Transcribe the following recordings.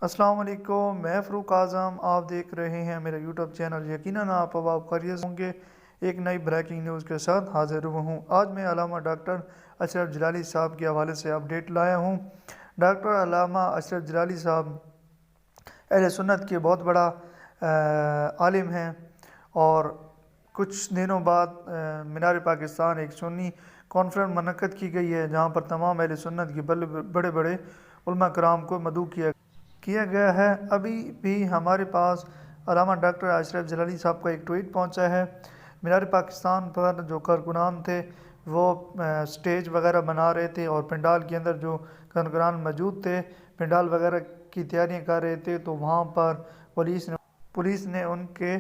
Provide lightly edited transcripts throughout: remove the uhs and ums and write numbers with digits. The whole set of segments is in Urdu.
السلام علیکم، میں فروق اعظم، آپ دیکھ رہے ہیں میرا یوٹیوب چینل۔ یقیناً آپ خیریت ہوں گے۔ ایک نئی بریکنگ نیوز کے ساتھ حاضر ہوں۔ آج میں علامہ ڈاکٹر اشرف جلالی صاحب کے حوالے سے اپڈیٹ لایا ہوں۔ ڈاکٹر علامہ اشرف جلالی صاحب اہل سنت کے بہت بڑا عالم ہیں، اور کچھ دنوں بعد مینار پاکستان ایک سنی کانفرنس منعقد کی گئی ہے، جہاں پر تمام اہل سنت کے بڑے بڑے علماء کرام کو مدعو کیا گیا ہے۔ ابھی بھی ہمارے پاس علامہ ڈاکٹر اشرف جلالی صاحب کا ایک ٹویٹ پہنچا ہے۔ مینار پاکستان پر جو کارکنان تھے وہ سٹیج وغیرہ بنا رہے تھے، اور پنڈال کے اندر جو کارکنان موجود تھے پنڈال وغیرہ کی تیاریاں کر رہے تھے، تو وہاں پر پولیس نے ان کے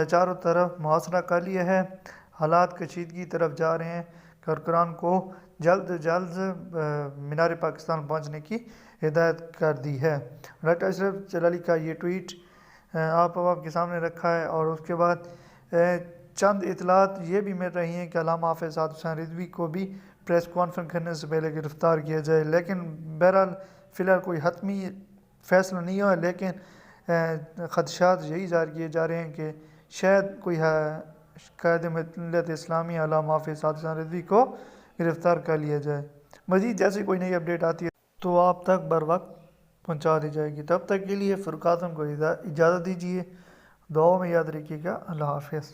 چاروں طرف محاصرہ کر لیا ہے۔ حالات کشیدگی کی طرف جا رہے ہیں۔ کارکنان کو جلد مینار پاکستان پہنچنے کی ہدایت کر دی ہے۔ ڈاکٹر اشرف جلالی کا یہ ٹویٹ آپ کے سامنے رکھا ہے، اور اس کے بعد چند اطلاعات یہ بھی مل رہی ہیں کہ علامہ حافظ سعد حسین رضوی کو بھی پریس کانفرنس کرنے سے پہلے گرفتار کیا جائے، لیکن بہرحال فی الحال کوئی حتمی فیصلہ نہیں ہوا، لیکن خدشات یہی ظاہر کیے جا رہے ہیں کہ شاید کوئی قائد ملت اسلامی علامہ حافظ سعد حسین رضوی کو گرفتار کر لیا جائے۔ مزید جیسے کوئی نئی اپڈیٹ آتی ہے تو آپ تک بر وقت پہنچا دی جائے گی۔ تب تک کے لیے فروق اعظم کو اجازت دیجیے۔ دعاؤں میں یاد رکھیے گا۔ اللہ حافظ۔